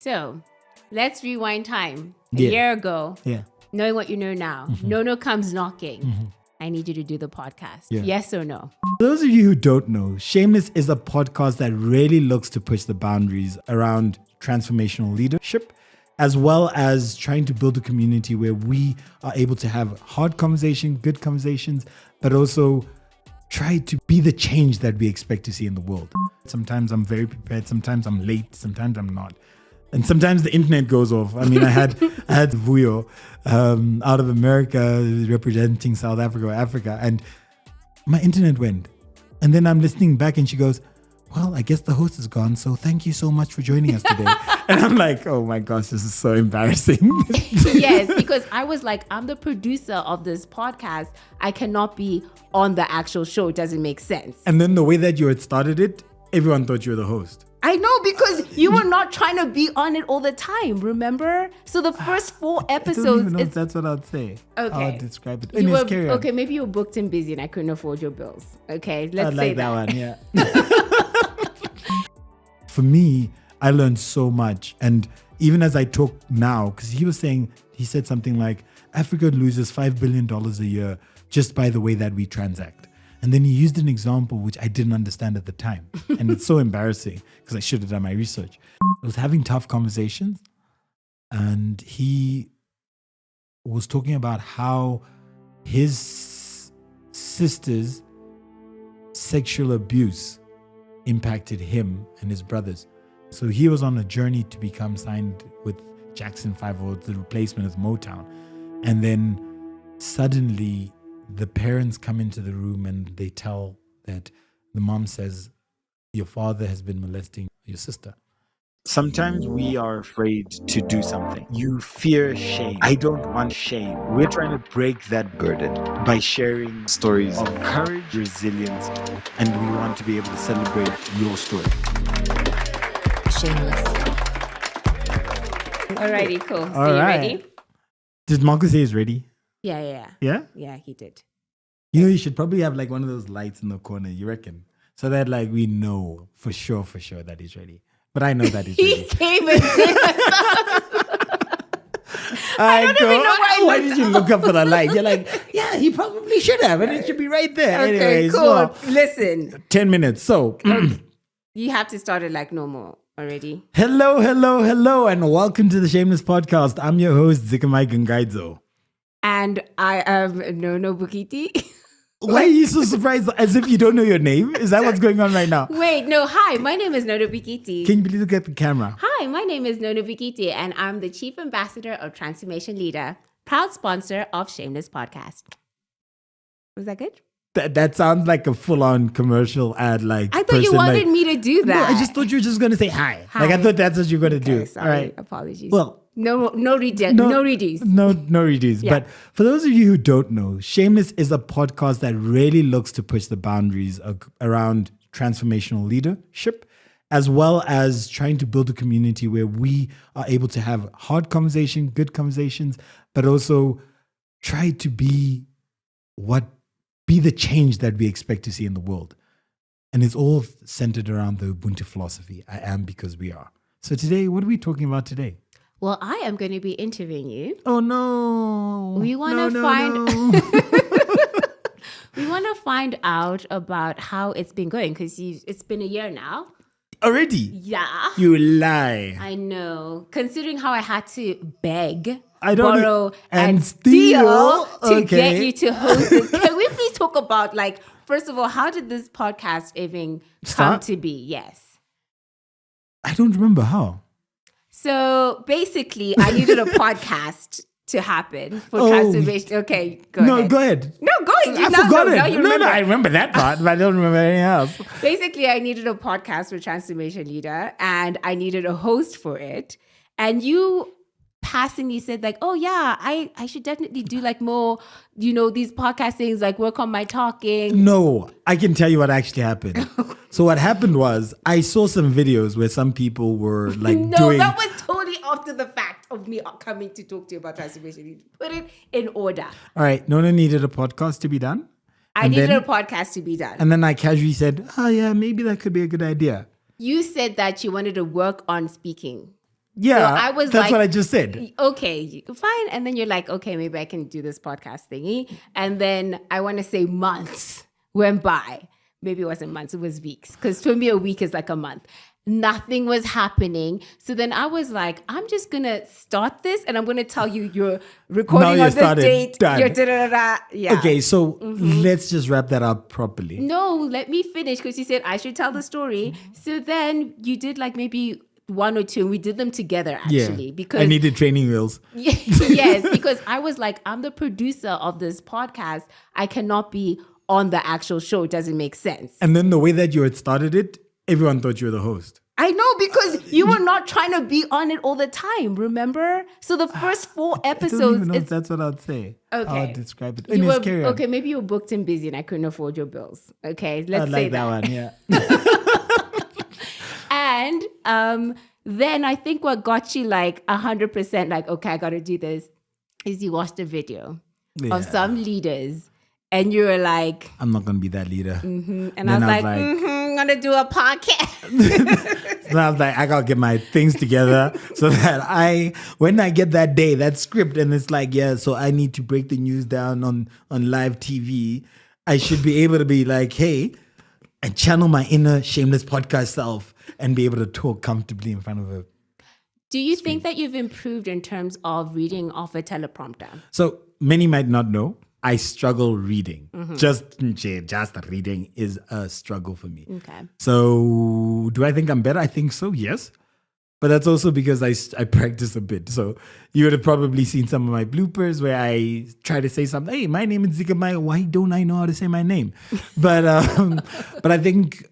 So let's rewind time. A Yeah. year ago, Yeah. knowing what you know now, Nono comes knocking. I need you to do the podcast. Yeah. Yes or no? For those of you who don't know, Shameless is a podcast that really looks to push the boundaries around transformational leadership, as well as trying to build a community where we are able to have hard conversations, good conversations, but also try to be the change that we expect to see in the world. Sometimes I'm very prepared, sometimes I'm late, sometimes I'm not. And sometimes the internet goes off. I mean, I had Vuyo out of America representing South Africa, and my internet went. And then I'm listening back and she goes, well, I guess the host is gone, so thank you so much for joining us today. And I'm like, oh my gosh, this is so embarrassing. Yes, because I was like, I'm the producer of this podcast. I cannot be on the actual show. It doesn't make sense. And then the way that you had started it, everyone thought you were the host. I know, because you were not trying to be on it all the time, remember? So the first 4 I episodes... don't even know if that's what I'd say. Okay. I'll describe it. You Anyways, were, carry on. okay, maybe you were booked and busy and I couldn't afford your bills. Okay, let's I say like that one, that. yeah. For me, I learned so much. And even as I talk now, because he said something like, Africa loses $5 billion a year just by the way that we transact. And then he used an example which I didn't understand at the time. And it's so embarrassing because I should have done my research. I was having tough conversations and he was talking about how his sister's sexual abuse impacted him and his brothers. So he was on a journey to become signed with Jackson 5, or the replacement of Motown. And then suddenly the parents come into the room and they tell that the mom says, your father has been molesting your sister. Sometimes we are afraid to do something. You fear shame. I don't want shame. We're trying to break that burden by sharing stories of courage, resilience, and we want to be able to celebrate your story. Shameless. Alrighty, cool. So All you right. ready? Did Marcus say he's ready? Yeah. Yeah? Yeah, he did. You know, you should probably have like one of those lights in the corner, you reckon? So that like we know for sure that he's ready. But I know that he's He ready. came and did I don't even know why I why looked did you look up for the light? You're like, yeah, he probably should have, and it should be right there. Okay, Anyways, cool. well, Listen, 10 minutes. So, you have to start it like normal already. hello, and welcome to the Shameless Podcast. I'm your host, Dzikamai Gungaidzo. And I am Nono Bokete. Why are you so surprised as if you don't know your name? Is that what's going on right now? Wait, no, hi, my name is Nono Bokete. Can you please look at the camera? Hi, my name is Nono Bokete, and I'm the Chief Ambassador of Transformation Leader, proud sponsor of Shameless Podcast. Was that good? That sounds like a full-on commercial ad. Like I thought you person, wanted like, me to do No, that. I just thought you were just going to say hi. Hi. Like I thought that's what you were going to Okay, do. sorry, All right. apologies. Well, no redos. No redos. Yeah. But for those of you who don't know, Shameless is a podcast that really looks to push the boundaries around transformational leadership, as well as trying to build a community where we are able to have hard conversations, good conversations, but also try to be the change that we expect to see in the world. And it's all centered around the Ubuntu philosophy. I am because we are. So today, what are we talking about today? Well, I am going to be interviewing you. Oh no! We want to find we want to find out about how it's been going, because it's been a year now. Already? Yeah. You lie. I know. Considering how I had to beg, I don't borrow, and and steal. steal to get Okay. you to host this. Can we please talk about, like, first of all, how did this podcast even come Start? to be? Yes. I don't remember how. So basically, I needed a podcast to happen for Oh. transformation. Okay, go No, ahead. go ahead. No, go ahead. I Now- forgot no, it. now you remember. I remember that part, but I don't remember anything else. Basically, I needed a podcast for Transformation Leader, and I needed a host for it. And you passingly said, like, oh yeah, I should definitely do like more, these podcast things, like work on my talking. No, I can tell you what actually happened. So what happened was I saw some videos where some people were like No, doing... that was totally after the fact of me coming to talk to you about Transformation Leader. Put it in order. All right, Nono needed a podcast to be done. I And needed then- a podcast to be done. And then I casually said, oh yeah, maybe that could be a good idea. You said that you wanted to work on speaking. Yeah, So I was that's like, what I just said. okay, fine. And then you're like, okay, maybe I can do this podcast thingy. And then I want to say months went by. Maybe it wasn't months, it was weeks. Because for me, a week is like a month. Nothing was happening. So then I was like, I'm just going to start this and I'm going to tell you you're recording you on this started. date. Done. You're da-da-da-da. Yeah. Okay, so let's just wrap that up properly. No, let me finish because you said I should tell the story. So then you did like maybe one or two, and we did them together actually because I needed training wheels. yes, because I was like, I'm the producer of this podcast. I cannot be on the actual show. It doesn't make sense. And then the way that you had started it, everyone thought you were the host. I know because you were not trying to be on it all the time, remember? So the first 4 episodes. I don't even know if that's what I'd say. Okay. How I'd describe it. You Anyways, were, carry on. okay, maybe you were booked and busy and I couldn't afford your bills. Okay, let's I say like that one, yeah. And then I think what got you like 100% like, okay, I got to do this, is you watched a video of some leaders and you were like, I'm not going to be that leader. and I was like, I'm going to do a podcast. So I was like, I got to get my things together so that when I get that day, that script, and it's like, yeah, so I need to break the news down on live TV. I should be able to be like, hey, and channel my inner Shameless Podcast self and be able to talk comfortably in front of a. Do you think that you've improved in terms of reading off a teleprompter? So many might not know, I struggle reading. Just reading is a struggle for me. Okay. So do I think I'm better? I think so, yes. But that's also because I practice a bit. So you would have probably seen some of my bloopers where I try to say something. Hey, my name is Dzikamai. Why don't I know how to say my name? But I think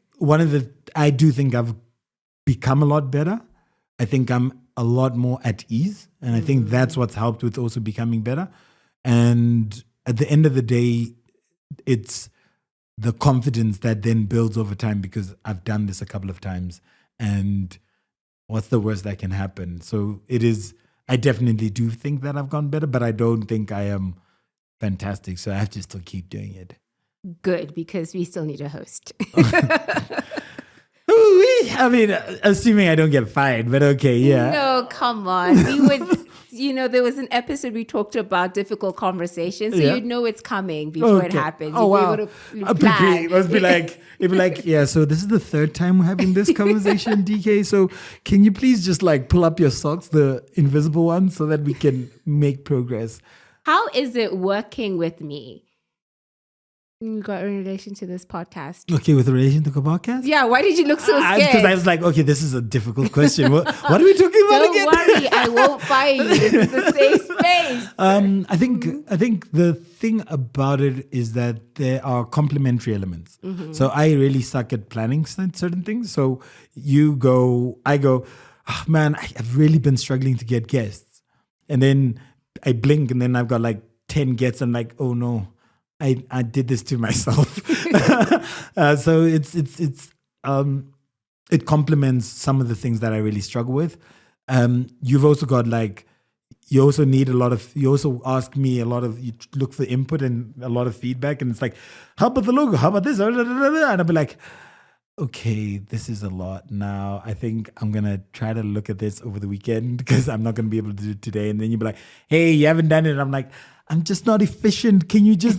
I do think I've become a lot better. I think I'm a lot more at ease. And I think that's what's helped with also becoming better. And at the end of the day, it's the confidence that then builds over time because I've done this a couple of times. And what's the worst that can happen? So I definitely do think that I've gone better, but I don't think I am fantastic. So I have to still keep doing it. Good, because we still need a host. I mean, assuming I don't get fired, but okay, yeah. No, come on. We would, there was an episode we talked about difficult conversations, so you'd know it's coming before it happens. Oh, wow. You'd be able to plan. It'd be like, yeah, so this is the 3rd time we're having this conversation, DK. So can you please just like pull up your socks, the invisible ones, so that we can make progress? How is it working with me? You got in relation to this podcast. Okay, with relation to the podcast? Yeah, why did you look so scared? Because I was like, okay, this is a difficult question. What are we talking about again? Don't worry, I won't fire you. This is a safe space. I think the thing about it is that there are complementary elements. So I really suck at planning certain things. So I go, oh, man, I've really been struggling to get guests. And then I blink and then I've got like 10 guests. I'm like, oh no. I did this to myself. So it complements some of the things that I really struggle with. You've also got you also ask me you look for input and a lot of feedback, and it's like, how about the logo? How about this? And I'll be like, okay, this is a lot now. I think I'm going to try to look at this over the weekend because I'm not going to be able to do it today. And then you'll be like, hey, you haven't done it. And I'm like, I'm just not efficient. Can you just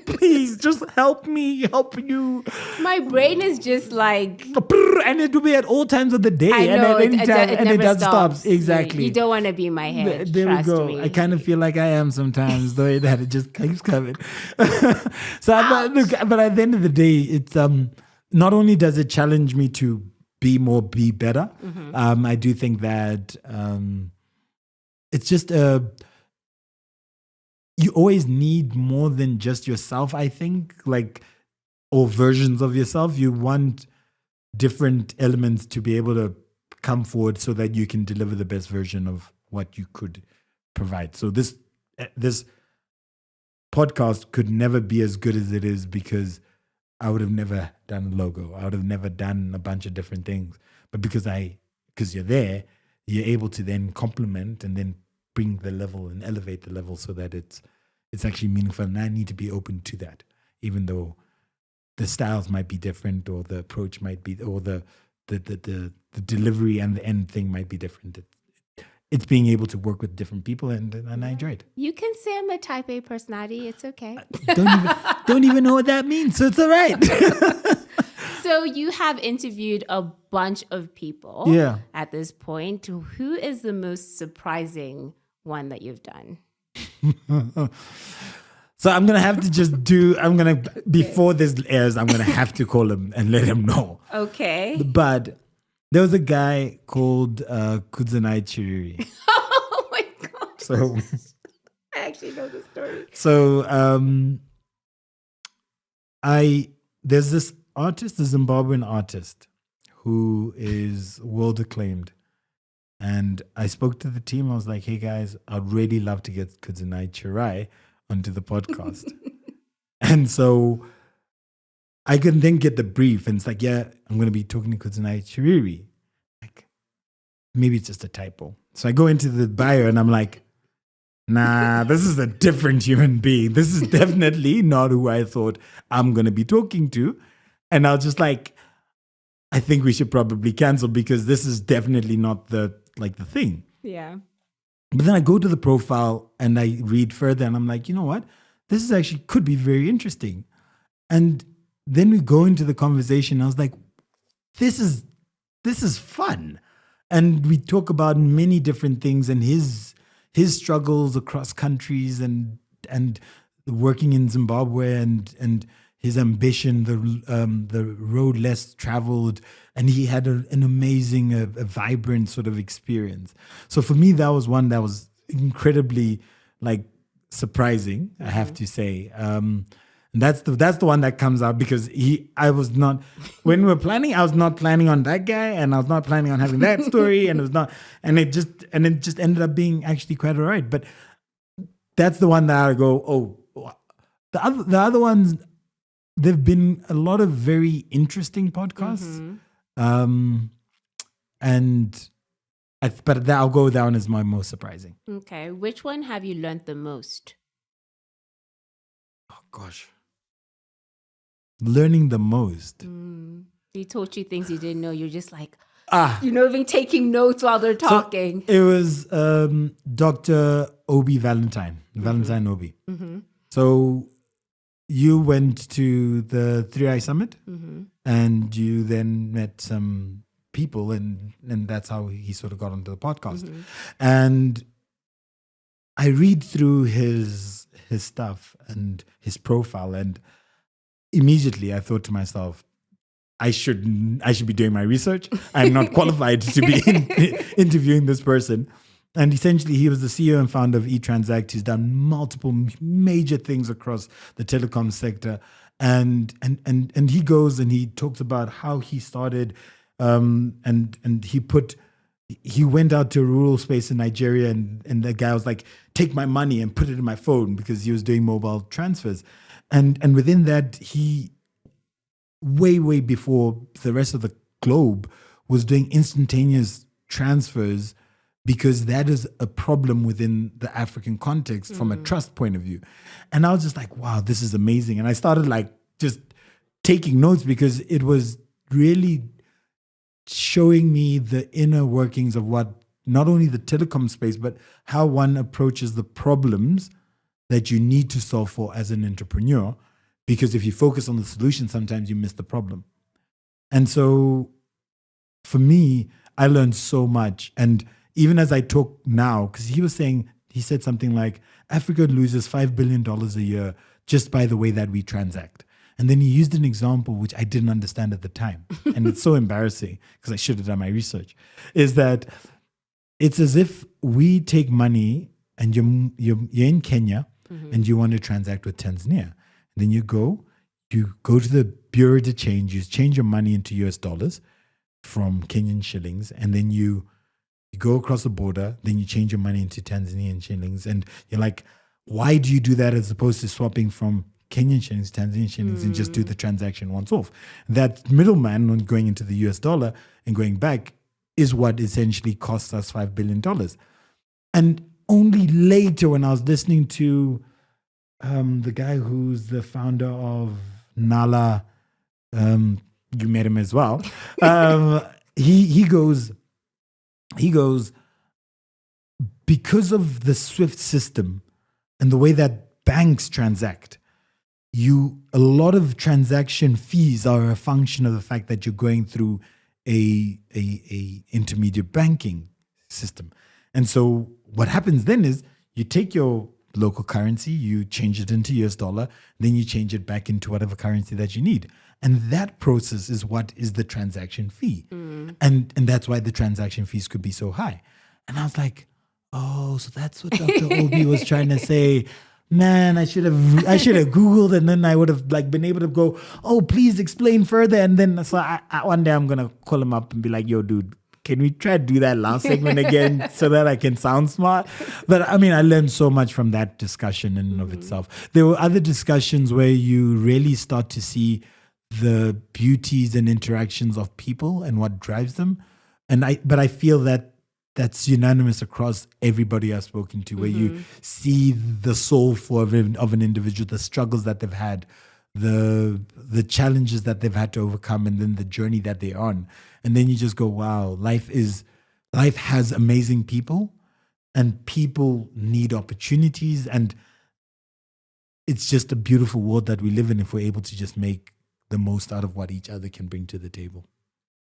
please just help you? My brain is just like, and it will be at all times of the day. I know, and at any time, it and it never doesn't stop. stops. Exactly. You don't want to be in my head. There we Trust go. me. I kind of feel like I am sometimes, the way that it just keeps coming. But at the end of the day, it's not only does it challenge me to be better, I do think that it's just you always need more than just yourself, I think, or versions of yourself. You want different elements to be able to come forward so that you can deliver the best version of what you could provide. So this podcast could never be as good as it is because I would have never done a logo. I would have never done a bunch of different things. But because you're there, you're able to then complement and then bring the level and elevate the level so that it's actually meaningful. And I need to be open to that, even though the styles might be different or the approach might be, or the the delivery and the end thing might be different. It's being able to work with different people, and I enjoy it. You can say I'm a type A personality. It's okay. Don't even know what that means, so it's all right. So you have interviewed a bunch of people at this point. Who is the most surprising one that you've done? So I'm going to have to before this airs, I'm going to have to call him and let him know. Okay. But there was a guy called Kudzanai Chiriri. Oh my God. So I actually know the story. So there's this artist, a Zimbabwean artist, who is world acclaimed. And I spoke to the team. I was like, hey guys, I'd really love to get Kudzanai Chiriri onto the podcast. And so I couldn't then get the brief. And it's like, yeah, I'm going to be talking to Kudzanai Chiriri. Like, maybe it's just a typo. So I go into the bio and I'm like, nah, this is a different human being. This is definitely not who I thought I'm going to be talking to. And I was just like, I think we should probably cancel because this is definitely not the thing. Yeah. But then I go to the profile and I read further and I'm like, you know what? This is actually could be very interesting. And then we go into the conversation. I was like, this is fun. And we talk about many different things and his struggles across countries and working in Zimbabwe and his ambition, the road less traveled, and he had an amazing, a vibrant sort of experience. So for me, that was one that was incredibly surprising, I have to say. And that's the one that comes out because when we were planning, I was not planning on that guy, and I was not planning on having that story, and it just ended up being actually quite all right. But that's the one that I go, oh, the other ones. There've been a lot of very interesting podcasts, but I'll go down as my most surprising. Okay, which one have you learned the most? Oh gosh, learning the most. He taught you things you didn't know. You're just like, even taking notes while they're talking. So it was Dr. Obi Valentine Obi. Mm-hmm. So you went to the 3i Summit and you then met some people and that's how he sort of got onto the podcast. Mm-hmm. And I read through his stuff and his profile, and immediately I thought to myself, I should be doing my research. I'm not qualified to be interviewing this person. And essentially, he was the CEO and founder of eTransact. He's done multiple major things across the telecom sector. And he goes and he talks about how he started and he went out to a rural space in Nigeria and the guy was like, take my money and put it in my phone because he was doing mobile transfers. And within that, he way before the rest of the globe was doing instantaneous transfers because that is a problem within the African context from a trust point of view. And I was just like, wow, this is amazing. And I started just taking notes because it was really showing me the inner workings of what not only the telecom space, but how one approaches the problems that you need to solve for as an entrepreneur. Because if you focus on the solution, sometimes you miss the problem. And so for me, I learned so much. And even as I talk now, because he said something like, Africa loses $5 billion a year just by the way that we transact. And then he used an example which I didn't understand at the time. And it's so embarrassing because I should have done my research, is that it's as if we take money and you're in Kenya and you want to transact with Tanzania. Then you go to the bureau de change, you change your money into US dollars from Kenyan shillings, and then you go across the border, then you change your money into Tanzanian shillings. And you're like, why do you do that as opposed to swapping from Kenyan shillings, Tanzanian shillings, and just do the transaction once off? That middleman on going into the US dollar and going back is what essentially costs us $5 billion. And only later when I was listening to the guy who's the founder of Nala, you met him as well. he goes, because of the SWIFT system and the way that banks transact, a lot of transaction fees are a function of the fact that you're going through a intermediate banking system. And so what happens then is you take your local currency, you change it into US dollar, then you change it back into whatever currency that you need. And that process is what is the transaction fee. And that's why the transaction fees could be so high. And I was like, oh, so that's what Dr. Obi was trying to say. Man, I should have Googled, and then I would have been able to go, oh, please explain further. And then so one day I'm gonna call him up and be like, yo, dude, can we try to do that last segment again so that I can sound smart? But I mean, I learned so much from that discussion in and of itself. There were other discussions where you really start to see the beauties and interactions of people and what drives them. But I feel that that's unanimous across everybody I've spoken to, where you see the soul of an individual, the struggles that they've had, the challenges that they've had to overcome, and then the journey that they're on. And then you just go, wow, life has amazing people, and people need opportunities. And it's just a beautiful world that we live in if we're able to just make the most out of what each other can bring to the table.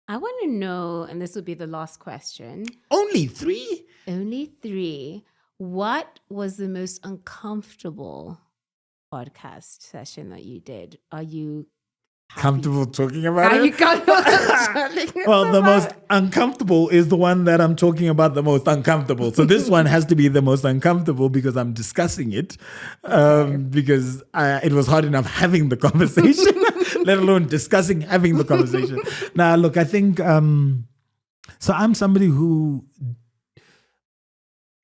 I want to know, and this will be the last question. Only 3? Only 3. What was the most uncomfortable podcast session that you did? Are you comfortable talking about Are it? you comfortable? Well, the most uncomfortable is the one that I'm talking about the most uncomfortable. So this one has to be the most uncomfortable because I'm discussing it, because it was hard enough having the conversation, let alone having the conversation. Now, look, I think, so I'm somebody who,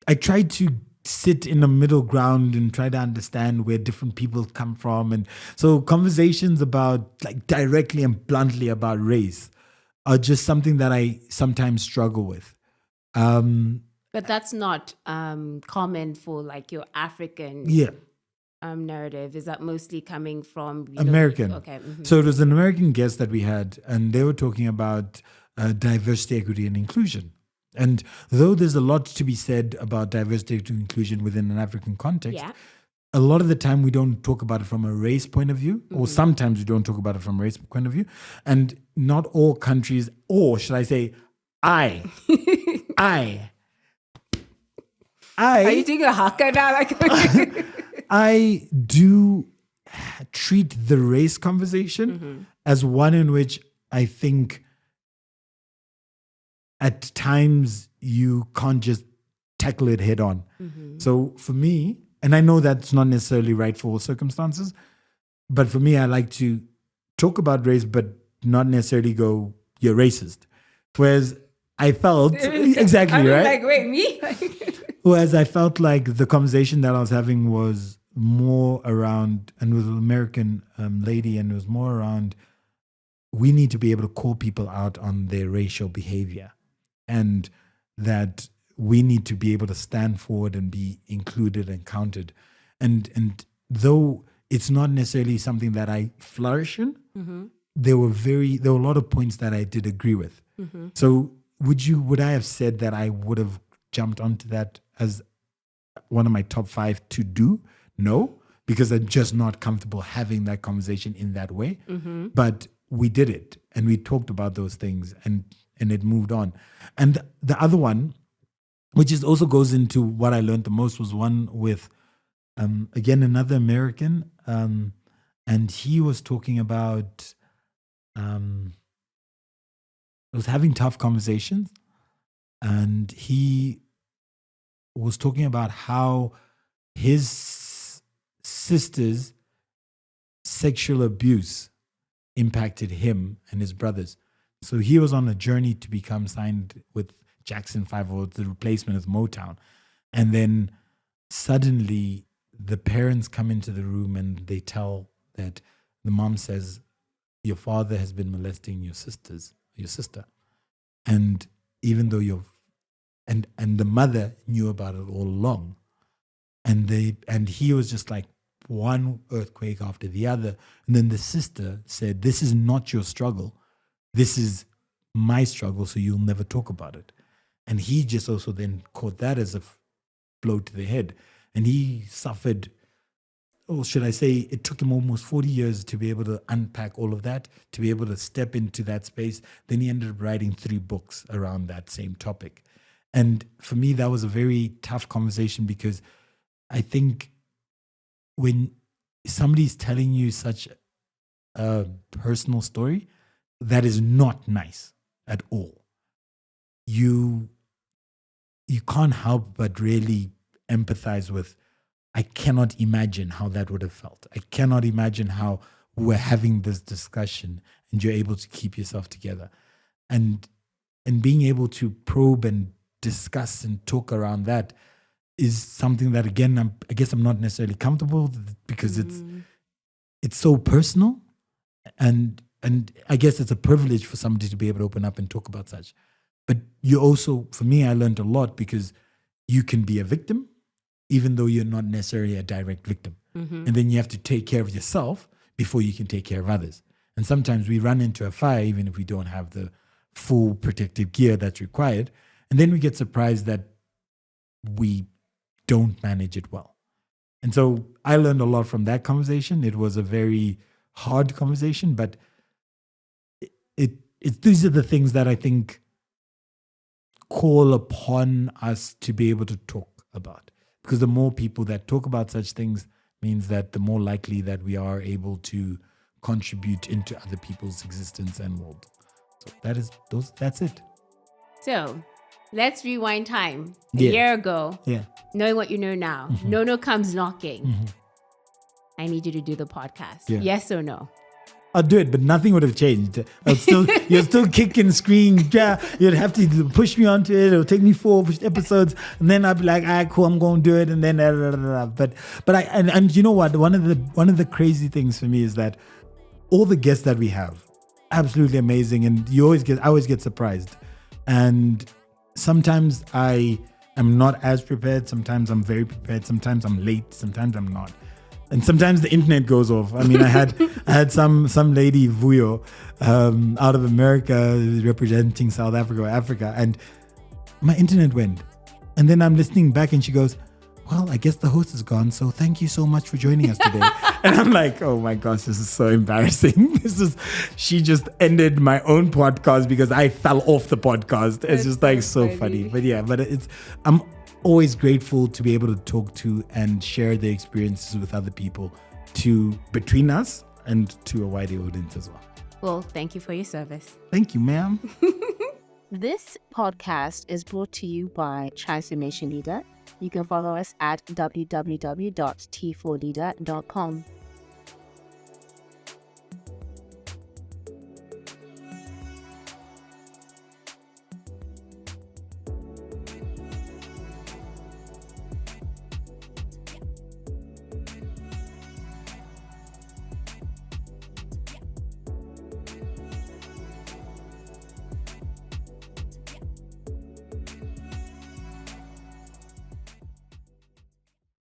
I try to sit in a middle ground and try to understand where different people come from. And so conversations about directly and bluntly about race are just something that I sometimes struggle with. But that's not common for your African narrative. Is that mostly coming from American? Okay. So it was an American guest that we had, and they were talking about diversity, equity, and inclusion. And though there's a lot to be said about diversity and inclusion within an African context, a lot of the time we don't talk about it from a race point of view, or sometimes we don't talk about it from a race point of view. And not all countries, or should I say, Are you doing a haka now? I do treat the race conversation as one in which I think at times you can't just tackle it head on. So for me, and I know that's not necessarily right for all circumstances, but for me, I like to talk about race, but not necessarily go, you're racist. Whereas I felt, exactly, right? Wait, me? Whereas I felt like the conversation that I was having was more around, and with an American lady, and it was more around, we need to be able to call people out on their racial behavior. And that we need to be able to stand forward and be included and counted. And though it's not necessarily something that I flourish in, there were a lot of points that I did agree with. So would I have said that I would have jumped onto that as one of my top 5 to do? No, because I'm just not comfortable having that conversation in that way. But we did it, and we talked about those things, and it moved on. And the other one, which also goes into what I learned the most, was one with, again, another American. And he was talking about, was having tough conversations. And he was talking about how his sister's sexual abuse impacted him and his brothers. So he was on a journey to become signed with Jackson 5, or the replacement of Motown. And then suddenly the parents come into the room and they tell that the mom says, your father has been molesting your sister. And even though and the mother knew about it all along. And he was just like one earthquake after the other. And then the sister said, this is not your struggle. This is my struggle, so you'll never talk about it. And he just also then caught that as a blow to the head. And he suffered, or should I say, it took him almost 40 years to be able to unpack all of that, to be able to step into that space. Then he ended up writing 3 books around that same topic. And for me, that was a very tough conversation, because I think when somebody's telling you such a personal story that is not nice at all, you can't help but really empathize with, I cannot imagine how that would have felt. I cannot imagine how we're having this discussion and you're able to keep yourself together. And being able to probe and discuss and talk around that is something that, again, I guess I'm not necessarily comfortable, because it's so personal, and I guess it's a privilege for somebody to be able to open up and talk about such. But you also, for me, I learned a lot, because you can be a victim even though you're not necessarily a direct victim. And then you have to take care of yourself before you can take care of others. And sometimes we run into a fire even if we don't have the full protective gear that's required. And then we get surprised that we don't manage it well. And so I learned a lot from that conversation. It was a very hard conversation, but these are the things that I think call upon us to be able to talk about. Because the more people that talk about such things means that the more likely that we are able to contribute into other people's existence and world. So that's it. So let's rewind time. A Yeah. year ago, Yeah. knowing what you know now, Nono comes knocking. I need you to do the podcast. Yeah. Yes or no? I'll do it, but nothing would have changed. You're still kicking, screaming. Yeah, you'd have to push me onto it. It'll take me 4 episodes, and then I'd be like, "All right, cool, I'm going to do it." And then, but you know what? One of the crazy things for me is that all the guests that we have, absolutely amazing, and I always get surprised. And sometimes I am not as prepared. Sometimes I'm very prepared. Sometimes I'm late. Sometimes I'm not. And sometimes the internet goes off. I mean, I had some lady, Vuyo, out of America, representing South Africa or Africa, and my internet went. And then I'm listening back and she goes, "Well, I guess the host is gone, so thank you so much for joining us today." And I'm like, oh my gosh, this is so embarrassing. She just ended my own podcast because I fell off the podcast. It's just like so funny. But yeah, I'm always grateful to be able to talk to and share the experiences with other people, between us and to a wider audience as well. Well, thank you for your service. Thank you, ma'am. This podcast is brought to you by Transformation Leader. You can follow us at www.t4leader.com.